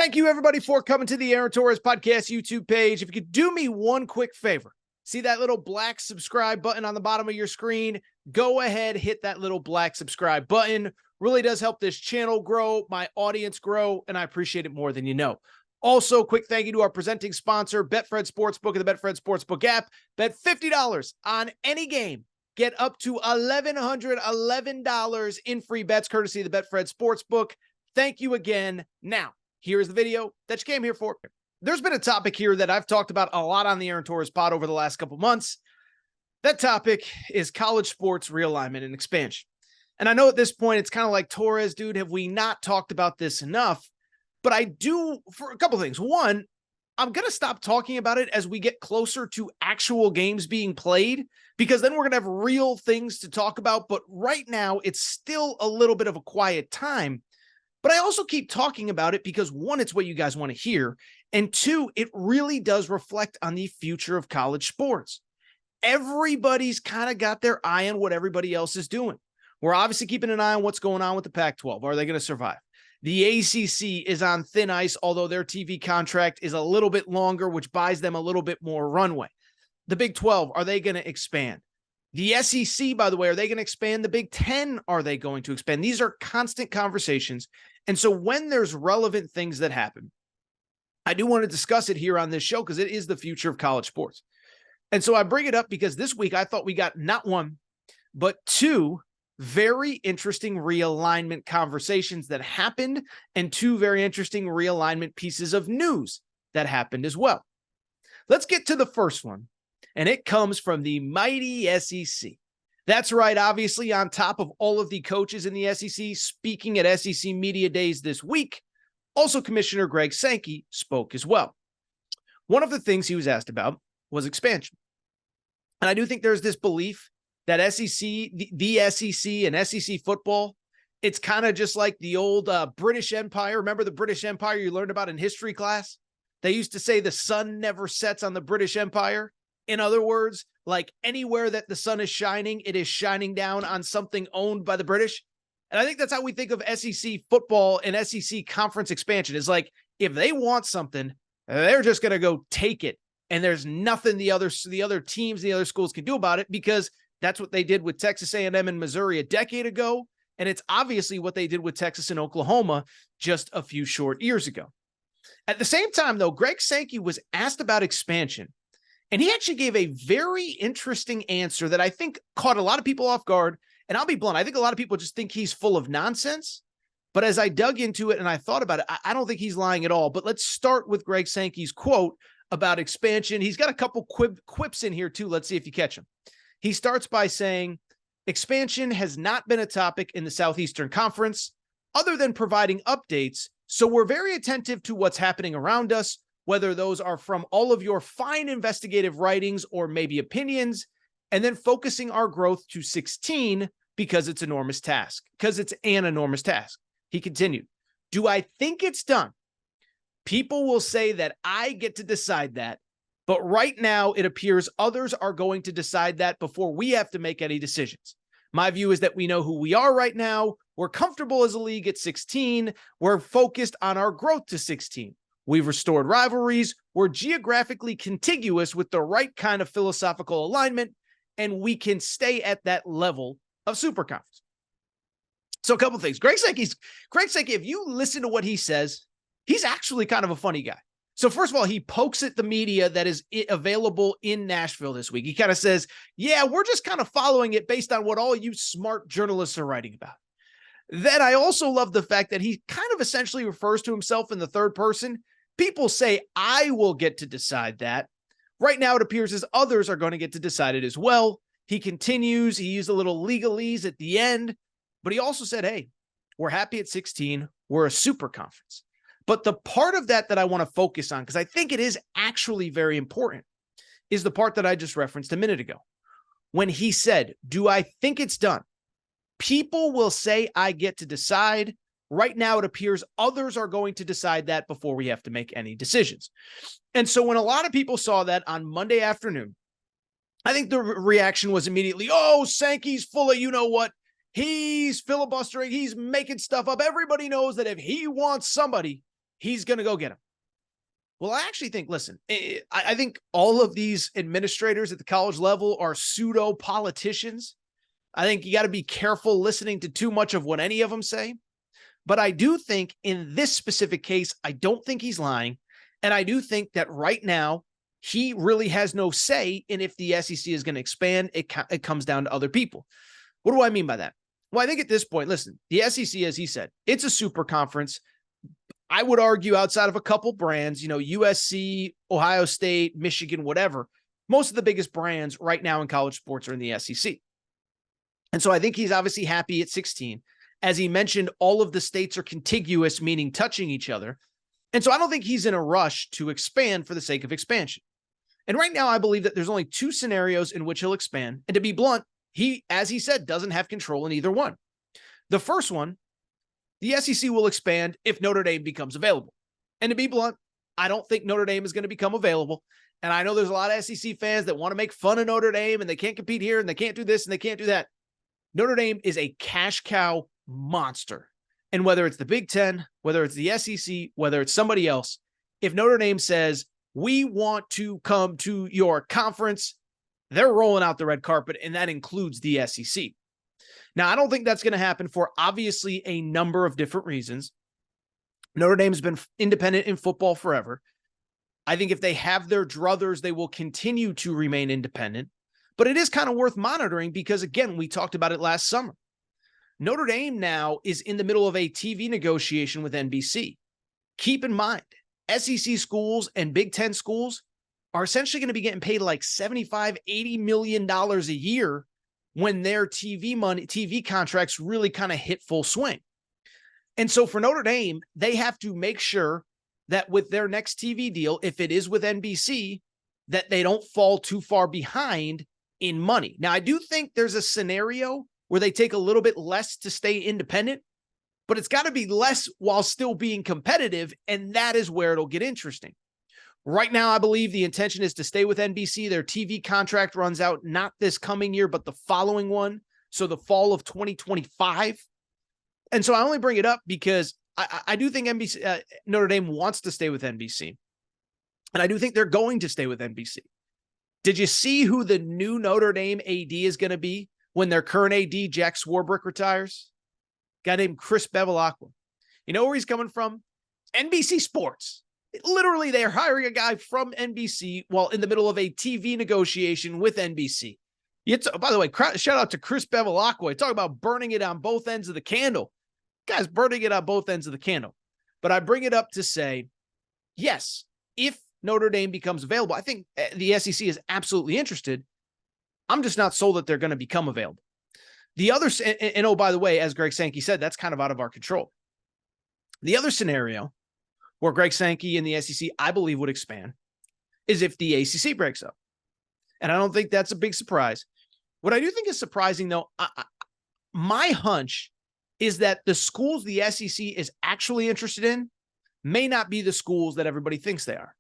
Thank you, everybody, for coming to the Aaron Torres Podcast YouTube page. If you could do me one quick favor, see that little black subscribe button on the bottom of your screen? Go ahead, hit that little black subscribe button. Really does help this channel grow, my audience grow, and I appreciate it more than you know. Also, quick thank you to our presenting sponsor, Betfred Sportsbook and the Betfred Sportsbook app. Bet $50 on any game. Get up to $1,111 in free bets courtesy of the Betfred Sportsbook. Thank you again. Now, here's the video that you came here for. There's been a topic here that I've talked about a lot on the Aaron Torres pod over the last couple months. That topic is college sports realignment and expansion. And I know at this point, it's kind of like, Torres, dude, have we not talked about this enough? But I do for a couple things. One, I'm going to stop talking about it as we get closer to actual games being played, because then we're going to have real things to talk about. But right now, it's still a little bit of a quiet time. But I also keep talking about it because, one, it's what you guys want to hear. And two, it really does reflect on the future of college sports. Everybody's kind of got their eye on what everybody else is doing. We're obviously keeping an eye on what's going on with the Pac-12. Are they going to survive? The ACC is on thin ice, although their TV contract is a little bit longer, which buys them a little bit more runway. The Big 12, are they going to expand? The SEC, by the way, are they going to expand? The Big 10, are they going to expand? These are constant conversations. And so when there's relevant things that happen, I do want to discuss it here on this show because it is the future of college sports. And so I bring it up because this week I thought we got not one, but two very interesting realignment conversations that happened and two very interesting realignment pieces of news that happened as well. Let's get to the first one, and it comes from the mighty SEC. That's right, obviously on top of all of the coaches in the SEC speaking at SEC Media Days this week, also Commissioner Greg Sankey spoke as well. One of the things he was asked about was expansion. And I do think there's this belief that SEC, the SEC and SEC football, it's kind of just like the old British Empire. Remember the British Empire you learned about in history class? They used to say the sun never sets on the British Empire. In other words, like anywhere that the sun is shining, it is shining down on something owned by the British. And I think that's how we think of SEC football and SEC conference expansion. Is like, if they want something, they're just going to go take it. And there's nothing the other teams, the other schools can do about it, because that's what they did with Texas A&M and Missouri a decade ago. And it's obviously what they did with Texas and Oklahoma just a few short years ago. At the same time, though, Greg Sankey was asked about expansion, and he actually gave a very interesting answer that I think caught a lot of people off guard. And I'll be blunt, I think a lot of people just think he's full of nonsense. But as I dug into it and I thought about it, I don't think he's lying at all. But let's start with Greg Sankey's quote about expansion. He's got a couple quips in here too. Let's see if you catch him. He starts by saying, expansion has not been a topic in the Southeastern Conference other than providing updates. So we're very attentive to what's happening around us, whether those are from all of your fine investigative writings or maybe opinions, and then focusing our growth to 16 because it's an enormous task. He continued, do I think it's done? People will say that I get to decide that. But right now, it appears others are going to decide that before we have to make any decisions. My view is that we know who we are right now. We're comfortable as a league at 16. We're focused on our growth to 16. We've restored rivalries. We're geographically contiguous with the right kind of philosophical alignment, and we can stay at that level of super conference. So a couple things. Greg Sankey, if you listen to what he says, he's actually kind of a funny guy. So first of all, he pokes at the media that is available in Nashville this week. He kind of says, yeah, we're just kind of following it based on what all you smart journalists are writing about. Then I also love the fact that he kind of essentially refers to himself in the third person. People say, I will get to decide that. Right now, it appears as others are going to get to decide it as well. He continues. He used a little legalese at the end, but he also said, hey, we're happy at 16. We're a super conference. But the part of that I want to focus on, because I think it is actually very important, is the part that I just referenced a minute ago. When he said, do I think it's done? People will say I get to decide. Right now, it appears others are going to decide that before we have to make any decisions. And so when a lot of people saw that on Monday afternoon, I think the reaction was immediately, oh, Sankey's full of you-know-what. He's filibustering. He's making stuff up. Everybody knows that if he wants somebody, he's going to go get him. Well, I actually think, listen, I think all of these administrators at the college level are pseudo politicians. I think you got to be careful listening to too much of what any of them say. But I do think in this specific case, I don't think he's lying. And I do think that right now, he really has no say in if the SEC is going to expand. It comes down to other people. What do I mean by that? Well, I think at this point, listen, the SEC, as he said, it's a super conference. I would argue outside of a couple brands, USC, Ohio State, Michigan, whatever, most of the biggest brands right now in college sports are in the SEC. And so I think he's obviously happy at 16. As he mentioned, all of the states are contiguous, meaning touching each other. And so I don't think he's in a rush to expand for the sake of expansion. And right now, I believe that there's only two scenarios in which he'll expand. And to be blunt, he, as he said, doesn't have control in either one. The first one, the SEC will expand if Notre Dame becomes available. And to be blunt, I don't think Notre Dame is going to become available. And I know there's a lot of SEC fans that want to make fun of Notre Dame and they can't compete here and they can't do this and they can't do that. Notre Dame is a cash cow monster. And whether it's the Big Ten, whether it's the SEC, whether it's somebody else, if Notre Dame says, we want to come to your conference, they're rolling out the red carpet, and that includes the SEC. Now, I don't think that's going to happen for obviously a number of different reasons. Notre Dame's been independent in football forever. I think if they have their druthers, they will continue to remain independent. But it is kind of worth monitoring because, again, we talked about it last summer. Notre Dame now is in the middle of a TV negotiation with NBC. Keep in mind, SEC schools and Big Ten schools are essentially going to be getting paid like $75, $80 million a year when their TV contracts really kind of hit full swing. And so for Notre Dame, they have to make sure that with their next TV deal, if it is with NBC, that they don't fall too far behind in money. Now, I do think there's a scenario where they take a little bit less to stay independent, but it's got to be less while still being competitive, and that is where it'll get interesting. Right now, I believe the intention is to stay with NBC. Their TV contract runs out not this coming year, but the following one, so the fall of 2025. And so I only bring it up because I do think Notre Dame wants to stay with NBC, and I do think they're going to stay with NBC. Did you see who the new Notre Dame AD is going to be when their current AD, Jack Swarbrick, retires? A guy named Chris Bevilacqua. You know where he's coming from? NBC Sports. Literally, they're hiring a guy from NBC while in the middle of a TV negotiation with NBC. By the way, shout out to Chris Bevilacqua. Talk about burning it on both ends of the candle. Guys, burning it on both ends of the candle. But I bring it up to say, yes, if Notre Dame becomes available, I think the SEC is absolutely interested. I'm just not sold that they're going to become available. The other, and oh, by the way, as Greg Sankey said, that's kind of out of our control. The other scenario where Greg Sankey and the SEC, I believe, would expand is if the ACC breaks up. And I don't think that's a big surprise. What I do think is surprising, though, my hunch is that the schools the SEC is actually interested in may not be the schools that everybody thinks they are.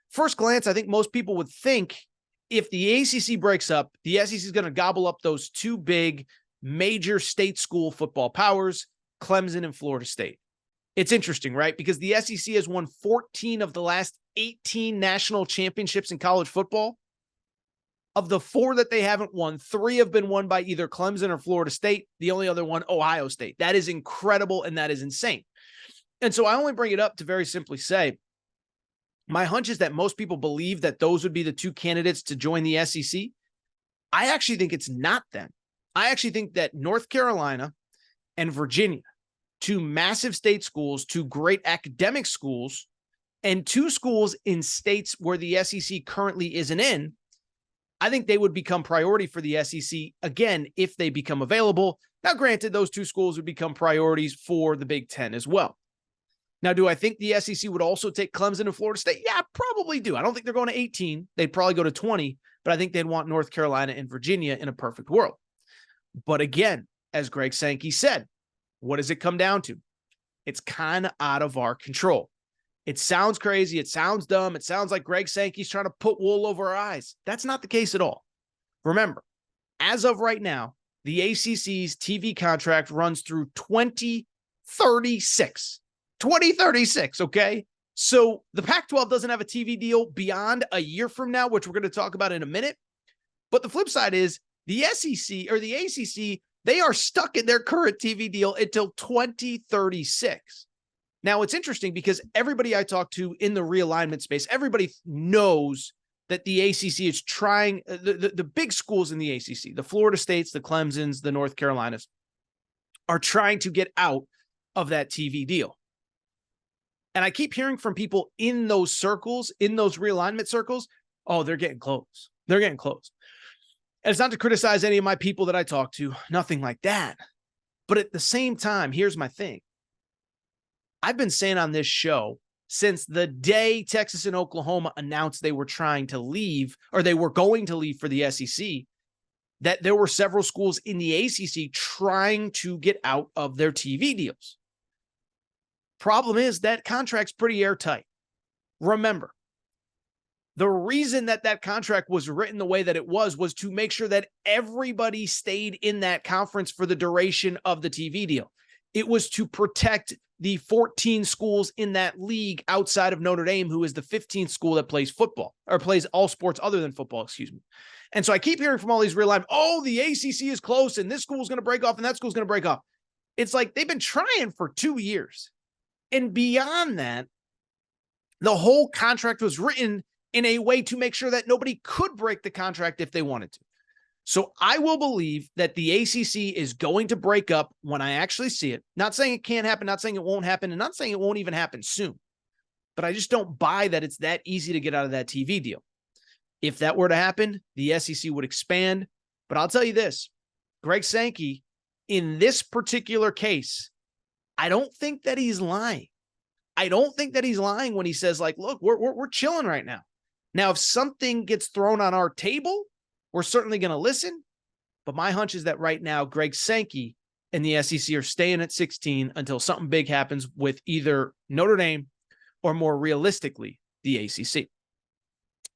First glance, I think most people would think if the ACC breaks up, the SEC is going to gobble up those two big major state school football powers, Clemson and Florida State. It's interesting, right? Because the SEC has won 14 of the last 18 national championships in college football. Of the 4 that they haven't won, 3 have been won by either Clemson or Florida State. The only other one, Ohio State. That is incredible, and that is insane. And so I only bring it up to very simply say, my hunch is that most people believe that those would be the 2 candidates to join the SEC. I actually think it's not them. I actually think that North Carolina and Virginia, 2 massive state schools, 2 great academic schools, and 2 schools in states where the SEC currently isn't in, I think they would become priority for the SEC, again, if they become available. Now, granted, those 2 schools would become priorities for the Big Ten as well. Now, do I think the SEC would also take Clemson and Florida State? Yeah, I probably do. I don't think they're going to 18. They'd probably go to 20, but I think they'd want North Carolina and Virginia in a perfect world. But again, as Greg Sankey said, what does it come down to? It's kind of out of our control. It sounds crazy. It sounds dumb. It sounds like Greg Sankey's trying to put wool over our eyes. That's not the case at all. Remember, as of right now, the ACC's TV contract runs through 2036. 2036, okay? So the Pac-12 doesn't have a TV deal beyond a year from now, which we're going to talk about in a minute. But the flip side is the SEC or the ACC, they are stuck in their current TV deal until 2036. Now, it's interesting because everybody I talk to in the realignment space, everybody knows that the ACC is trying, the big schools in the ACC, the Florida States, the Clemsons, the North Carolinas, are trying to get out of that TV deal. And I keep hearing from people in those circles, in those realignment circles, oh, they're getting close. They're getting close. And it's not to criticize any of my people that I talk to, nothing like that. But at the same time, here's my thing. I've been saying on this show since the day Texas and Oklahoma announced they were trying to leave, or they were going to leave for the SEC, that there were several schools in the ACC trying to get out of their TV deals. Problem is that contract's pretty airtight. Remember, the reason that that contract was written the way that it was to make sure that everybody stayed in that conference for the duration of the TV deal. It was to protect the 14 schools in that league outside of Notre Dame, who is the 15th school that plays football or plays all sports other than football, excuse me. And so I keep hearing from all these real life, oh, the ACC is close and this school's going to break off and that school's going to break off. It's like they've been trying for 2 years. And beyond that, the whole contract was written in a way to make sure that nobody could break the contract if they wanted to. So I will believe that the ACC is going to break up when I actually see it. Not saying it can't happen, not saying it won't happen, and not saying it won't even happen soon. But I just don't buy that it's that easy to get out of that TV deal. If that were to happen, the SEC would expand. But I'll tell you this, Greg Sankey, in this particular case, I don't think that he's lying. I don't think that he's lying when he says, like, look, we're chilling right now. Now, if something gets thrown on our table, we're certainly going to listen. But my hunch is that right now, Greg Sankey and the SEC are staying at 16 until something big happens with either Notre Dame or, more realistically, the ACC.